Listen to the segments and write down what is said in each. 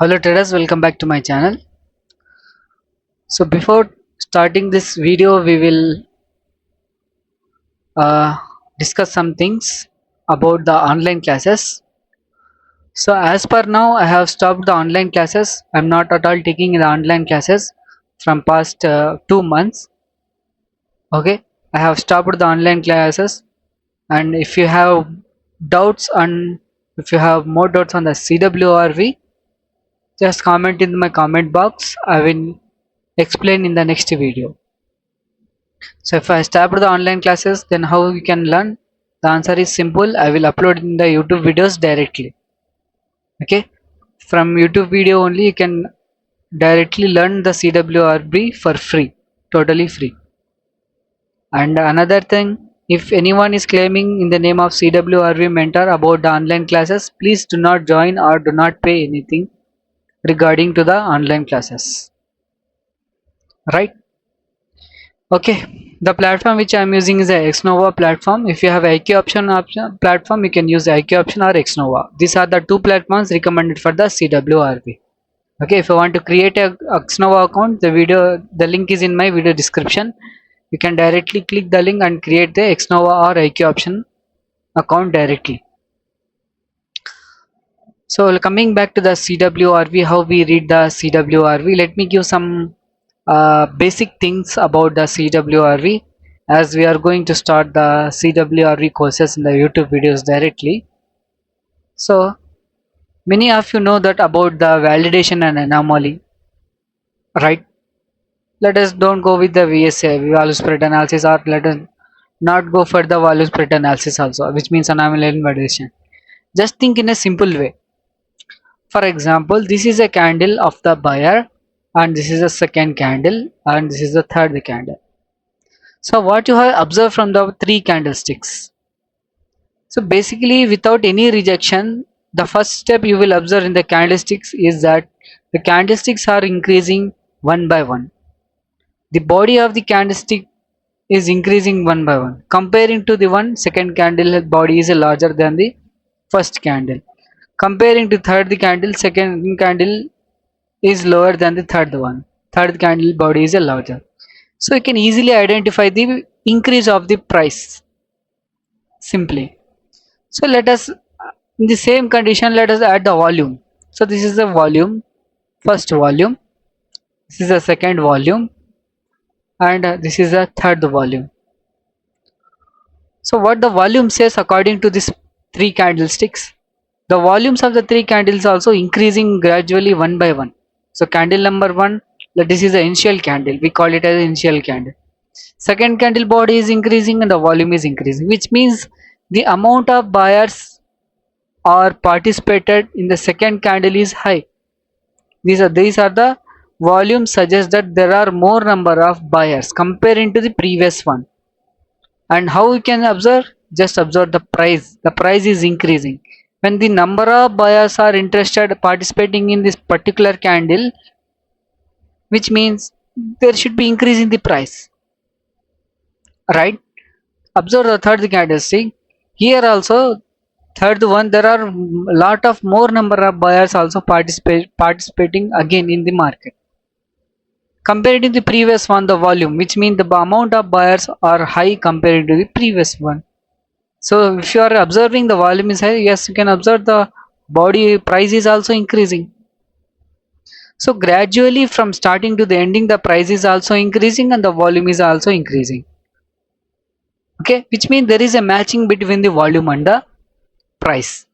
Hello traders, welcome back to my channel. So before starting this video, we will uh, discuss some things about the online classes. So as per now, I have stopped the online classes. I'm not at all taking the online classes from past 2 months. Okay, I have stopped the online classes. And if you have doubts and if you have more doubts on the CWRV, just comment in my comment box. I will explain in the next video. So if I start the online classes, then how you can learn? The answer is simple. I will upload in the YouTube videos directly. Okay, from YouTube video only you can directly learn the CWRB for free, totally free. And another thing, if anyone is claiming in the name of CWRB mentor about the online classes, please do not join or do not pay anything regarding to the online classes. Right? Okay, the platform which I am using is a Xnova platform. If you have IQ option platform, you can use the IQ option or Xnova. These are the two platforms recommended for the CWRB. Okay, if you want to create a Xnova account, the link is in my video description. You can directly click the link and create the Xnova or IQ option account directly. So coming back to the CWRV, how we read the CWRV, let me give some basic things about the CWRV, as we are going to start the CWRV courses in the YouTube videos directly. So many of you know that about the validation and anomaly, right? Let us don't go with the VSA, value spread analysis, or let us not go for the value spread analysis also, which means anomaly and validation. Just think in a simple way. For example, this is a candle of the buyer and this is a second candle and this is the third candle. So what you have observed from the three candlesticks? So basically without any rejection, the first step you will observe in the candlesticks is that the candlesticks are increasing one by one. The body of the candlestick is increasing one by one. Comparing to the second candle body is larger than the first candle. Comparing to third candle, second candle is lower than the third one. Third candle body is larger. So you can easily identify the increase of the price simply. So let us, in the same condition, let us add the volume. So this is the volume, first volume, this is the second volume, and this is the third volume. So what the volume says according to these three candlesticks, the volumes of the three candles also increasing gradually one by one. So candle number one, this is the initial candle, we call it as initial candle. Second candle body is increasing and the volume is increasing, which means the amount of buyers are participated in the second candle is high. These are the volumes suggest that there are more number of buyers comparing to the previous one. And how you can observe? Just observe the price. The price is increasing. When the number of buyers are interested participating in this particular candle, which means there should be increase in the price, right? Observe the third candlestick. Here also third one, there are lot of more number of buyers also participating again in the market. Compared to the previous one, the volume, which means the amount of buyers are high compared to the previous one. So if you are observing the volume is high, yes, you can observe the body price is also increasing. So gradually from starting to the ending, the price is also increasing and the volume is also increasing. Okay, which means there is a matching between the volume and the price.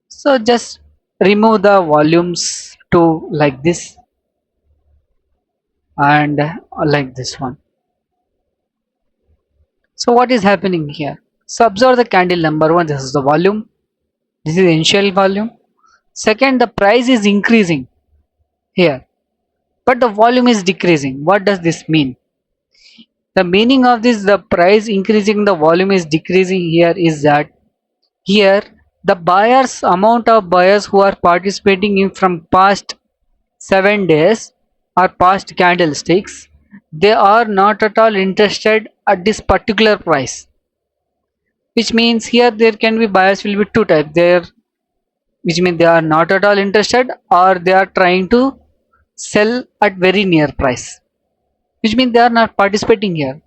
So just remove the volumes to like this and like this one. So what is happening here? So observe the candle number one, this is the volume, this is the initial volume. Second, the price is increasing here, but the volume is decreasing. What does this mean? The meaning of this, the price increasing, the volume is decreasing here, is that here the buyers, amount of buyers who are participating in from past 7 days or past candlesticks, they are not at all interested at this particular price, which means here there can be buyers will be two types. There which means they are not at all interested, or they are trying to sell at very near price, which means they are not participating here.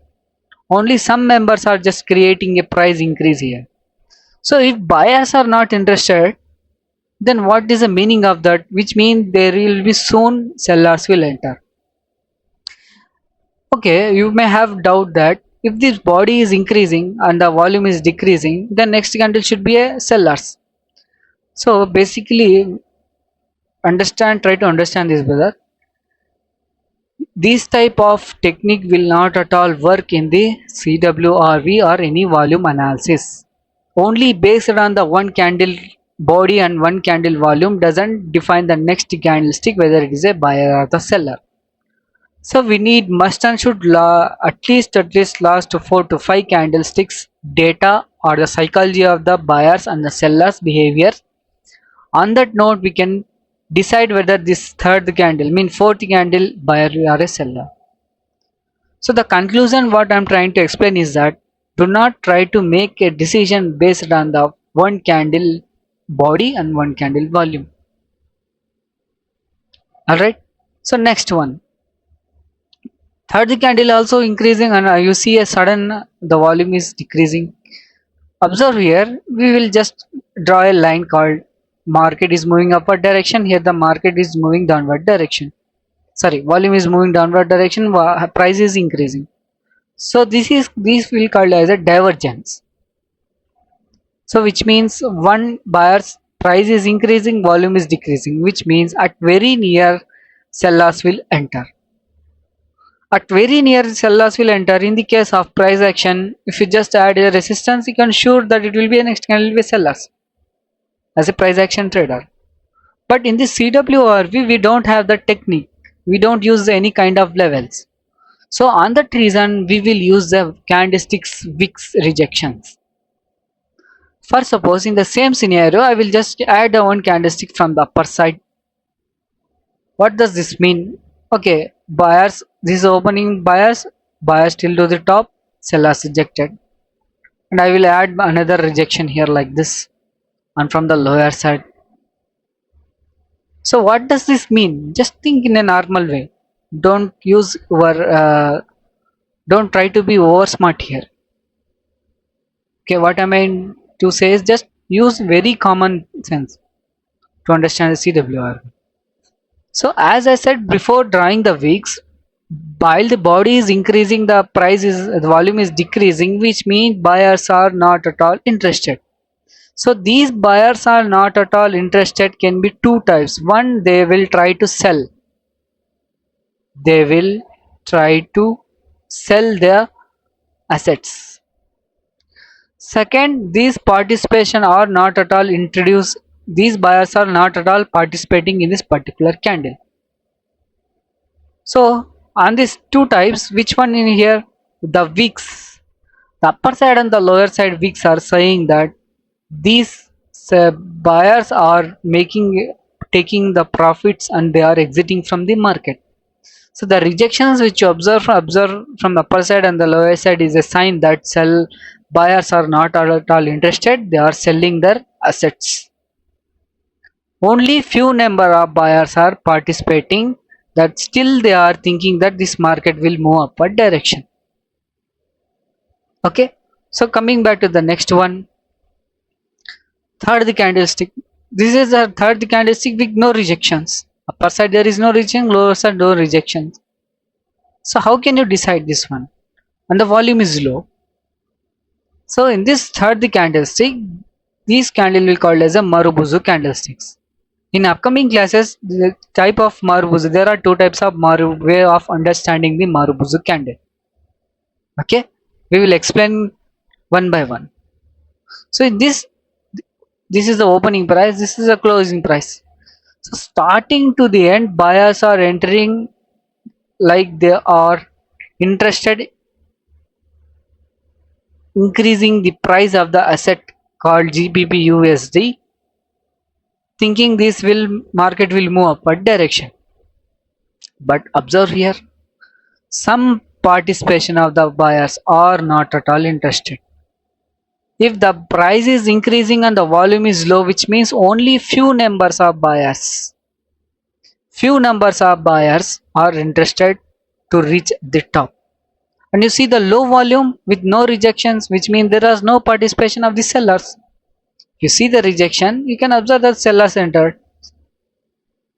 Only some members are just creating a price increase here. So if buyers are not interested, then what is the meaning of that? Which means there will be soon sellers will enter. Okay, you may have doubt that if this body is increasing and the volume is decreasing, then next candle should be a sellers. So basically, try to understand this, brother. This type of technique will not at all work in the CWRV or any volume analysis. Only based on the one candle body and one candle volume doesn't define the next candlestick whether it is a buyer or the seller. So we need must and should at least last 4 to 5 candlesticks data or the psychology of the buyers and the sellers behavior. On that note, we can decide whether this third candle mean fourth candle buyer or a seller. So the conclusion what I'm trying to explain is that do not try to make a decision based on the one candle body and one candle volume. Alright. So next one. Third candle also increasing and you see a sudden the volume is decreasing. Observe here, we will just draw a line called market is moving upward direction. Here the market is moving downward direction. Sorry, volume is moving downward direction, price is increasing. So this will called as a divergence. So which means one buyer's price is increasing, volume is decreasing, which means at very near sellers will enter. At very near sellers will enter. In the case of price action, if you just add a resistance, you can sure that it will be a next candle will be sellers as a price action trader. But in the CWRV, we don't have the technique. We don't use any kind of levels. So on that reason, we will use the candlesticks wicks rejections. For suppose in the same scenario, I will just add one candlestick from the upper side. What does this mean? Okay, buyers, this is opening buyers till to the top, sellers rejected. And I will add another rejection here like this and from the lower side. So what does this mean? Just think in a normal way. Don't try to be over smart here. Okay, what I mean to say is just use very common sense to understand the CWR. So as I said before drawing the wicks, while the body is increasing, the volume is decreasing, which means buyers are not at all interested. So these buyers are not at all interested can be two types. One, they will try to sell. They will try to sell their assets. Second, these participation are not at all introduced. These buyers are not at all participating in this particular candle. So on these two types, which one in here? The wicks. The upper side and the lower side wicks are saying that these buyers are taking the profits and they are exiting from the market. So the rejections which you observe from the upper side and the lower side is a sign that buyers are not at all interested. They are selling their assets. Only few number of buyers are participating, that still they are thinking that this market will move upward direction. Okay, so coming back to the next one, third candlestick. This is the third candlestick with no rejections. Upper side there is no rejection, lower side no rejections. So how can you decide this one? And the volume is low. So in this third candlestick, these candle will called as a Marubozu candlesticks. In upcoming classes, the type of Marubozu, there are two types of way of understanding the Marubozu candle. Okay, we will explain one by one. So in this is the opening price, this is the closing price. So starting to the end, buyers are entering like they are interested increasing the price of the asset called GBP USD, thinking this market will move upward direction. But observe here, some participation of the buyers are not at all interested. If the price is increasing and the volume is low, which means only few numbers of buyers are interested to reach the top. And you see the low volume with no rejections, which means there is no participation of the sellers. You see the rejection, you can observe that sellers entered.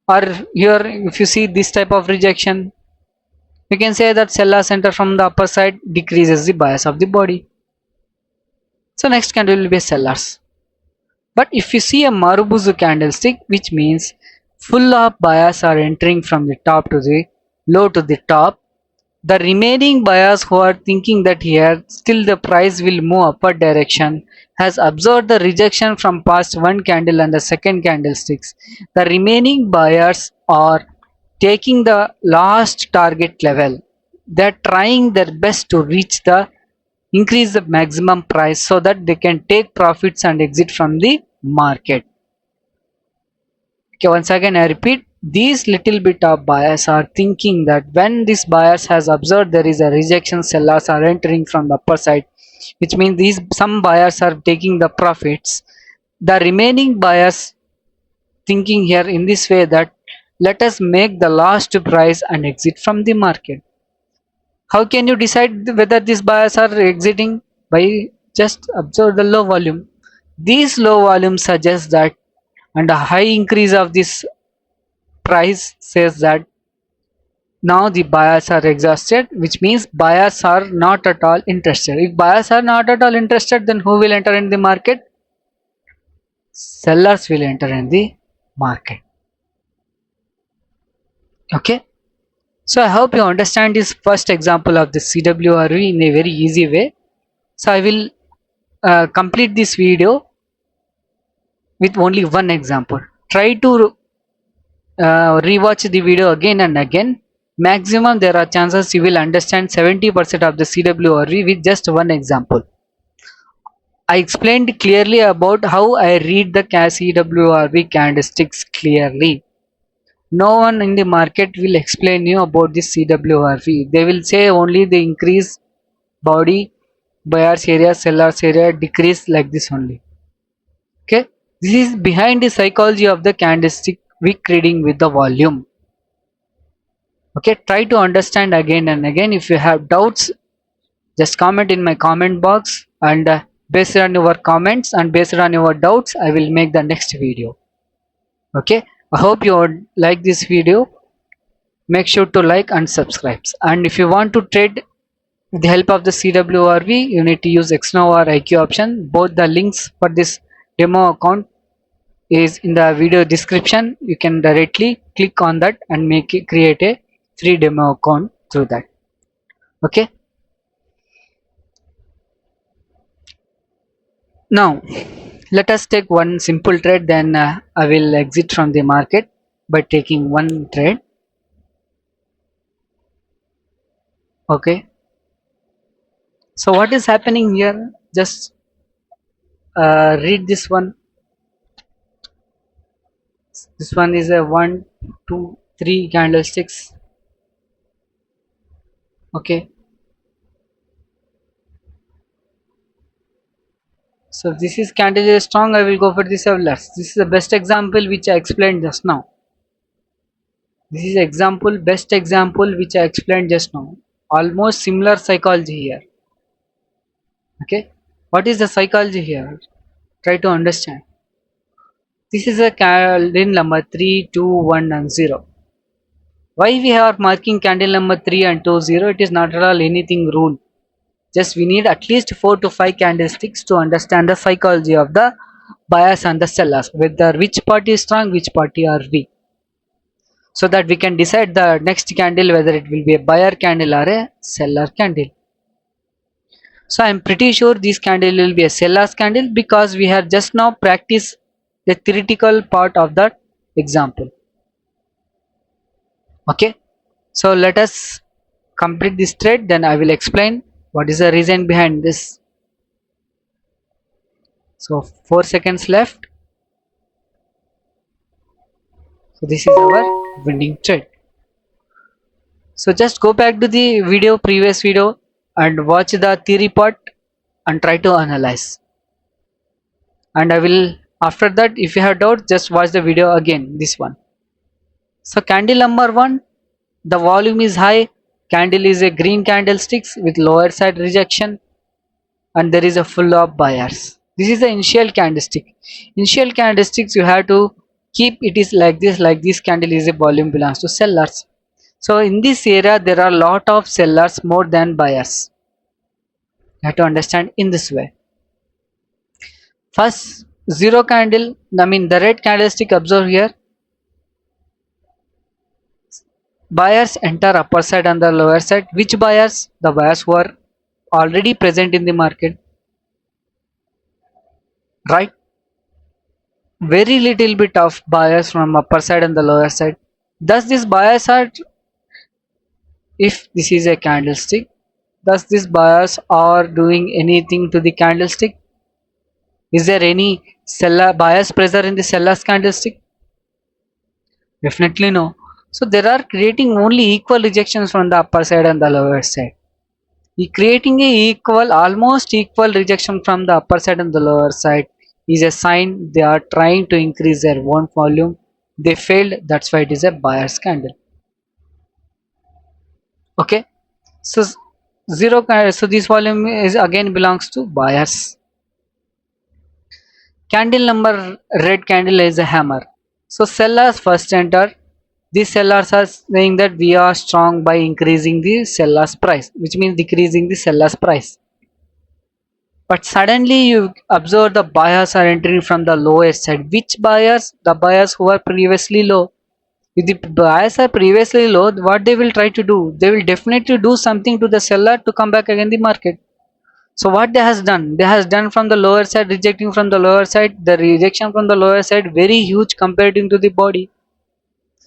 Or here, if you see this type of rejection, we can say that sellers enter from the upper side, decreases the bias of the body. So next candle will be sellers. But if you see a Marubozu candlestick, which means full of buyers are entering from the top to the low to the top, the remaining buyers who are thinking that here still the price will move upward direction has observed the rejection from past one candle and the second candlesticks. The remaining buyers are taking the last target level. They are trying their best to reach the increase the maximum price so that they can take profits and exit from the market. Okay, once again I repeat, these little bit of buyers are thinking that when this buyers has observed there is a rejection, sellers are entering from the upper side, which means these some buyers are taking the profits. The remaining buyers thinking here in this way that let us make the last price and exit from the market. How can you decide whether these buyers are exiting? By just observe the low volume. These low volume suggests that, and a high increase of this price says that now the buyers are exhausted, which means buyers are not at all interested. If buyers are not at all interested, then who will enter in the market? Sellers will enter in the market. Okay. So I hope you understand this first example of the CWRV in a very easy way. So I will complete this video with only one example. Try to rewatch the video again and again. Maximum there are chances you will understand 70% of the CWRV with just one example. I explained clearly about how I read the CWRV candlesticks clearly. No one in the market will explain you about this CWRV. They will say only the increase body, buyers area, sellers area, decrease like this only. Okay, this is behind the psychology of the candlestick wick reading with the volume. Okay, try to understand again and again. If you have doubts, just comment in my comment box, and based on your comments and based on your doubts I will make the next video. Okay, I hope you would like this video. Make sure to like and subscribe, and if you want to trade with the help of the CWRV, you need to use XNOV or IQ option. Both the links for this demo account is in the video description. You can directly click on that and create a free demo account through that. Okay, now let us take one simple trade, then I will exit from the market by taking one trade. Okay, so what is happening here? Just read this one. This one is a 1 2 3 candlesticks. Okay, so this is candle is strong, I will go for the sellers. This is the best example which I explained just now. This is best example which I explained just now. Almost similar psychology here. Okay, what is the psychology here? Try to understand. This is a candle number 3, 2, 1 and 0. Why we are marking candle number 3 and 2, 0? It is not at all anything rule. Just we need at least 4 to 5 candlesticks to understand the psychology of the buyers and the sellers, whether which party is strong, which party are weak, so that we can decide the next candle whether it will be a buyer candle or a seller candle. So I am pretty sure this candle will be a seller's candle because we have just now practiced the theoretical part of that example. Okay, so let us complete this trade, then I will explain what is the reason behind this. So 4 seconds left. So this is our winning trade. So just go back to the previous video and watch the theory part and try to analyze. and I will, after that, if you have doubt, just watch the video again, this one. So candle number 1, the volume is high, candle is a green candlesticks with lower side rejection, and there is a full of buyers. This is the initial candlestick. Initial candlesticks you have to keep it is like this candle is a volume belongs to sellers. So in this area there are lot of sellers more than buyers. You have to understand in this way. First zero candle, I mean the red candlestick, observe here. Buyers enter upper side and the lower side. Which buyers? The buyers who are already present in the market, right? Very little bit of buyers from upper side and the lower side. Thus this buyers are, if this is a candlestick, thus this buyers are doing anything to the candlestick. Is there any seller buyers pressure in the seller's candlestick? Definitely no. So there are creating only equal rejections from the upper side and the lower side. Creating a equal, almost equal rejection from the upper side and the lower side is a sign they are trying to increase their own volume. They failed, that's why it is a buyer's candle. Okay, so zero, so this volume is again belongs to buyers. Candle number red candle is a hammer. So sellers first enter. These sellers are saying that we are strong by increasing the seller's price, which means decreasing the seller's price. But suddenly you observe the buyers are entering from the lowest side. Which buyers? The buyers who are previously low. If the buyers are previously low, what they will try to do? They will definitely do something to the seller to come back again the market. So what they has done? They has done from the lower side, rejecting from the lower side. The rejection from the lower side very huge compared to the body.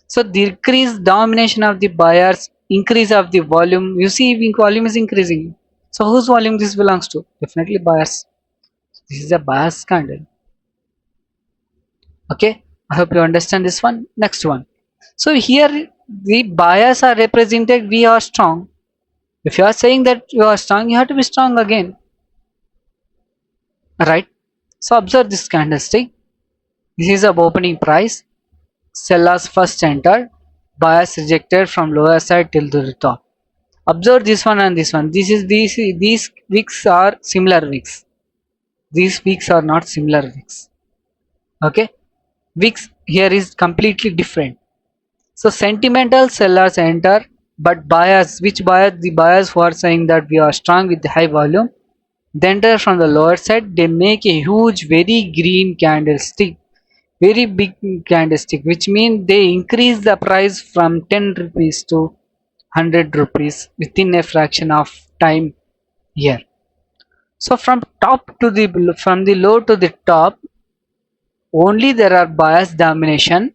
So decrease domination of the buyers, increase of the volume. You see volume is increasing. So whose volume this belongs to? Definitely buyers. This is a buyer's candle. Okay, I hope you understand this one. Next one. So here the buyers are represented, we are strong. If you are saying that you are strong, you have to be strong again. Right? So observe this candlestick. This is the opening price. Sellers first entered, buyers rejected from lower side till the top. Observe this one and this one. These wicks are similar wicks. These wicks are not similar wicks. Okay, wicks here is completely different. So sentimental sellers enter, but buyers, which buyers? The buyers who are saying that we are strong with the high volume, they enter from the lower side. They make a huge, very green candlestick, very big candlestick, which means they increase the price from 10 rupees to 100 rupees within a fraction of time here. So from the low to the top, only there are buyers domination.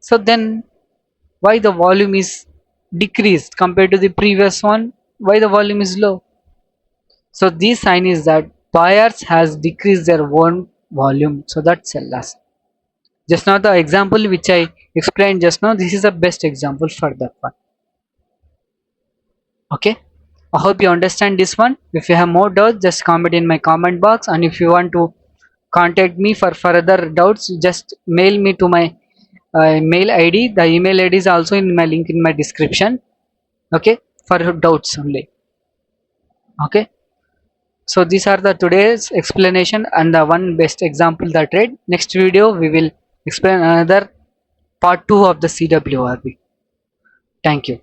So then why the volume is decreased compared to the previous one? Why the volume is low? So this sign is that buyers has decreased their own volume, so that sellers. Just now the example which I explained just now, this is the best example for that one. Okay, I hope you understand this one. If you have more doubts, just comment in my comment box, and if you want to contact me for further doubts, just mail me to my mail ID. The email ID is also in my link in my description. Okay, for doubts only. Okay, so these are the today's explanation and the one best example that trade. Next video we will explain another part 2 of the CWRV. Thank you.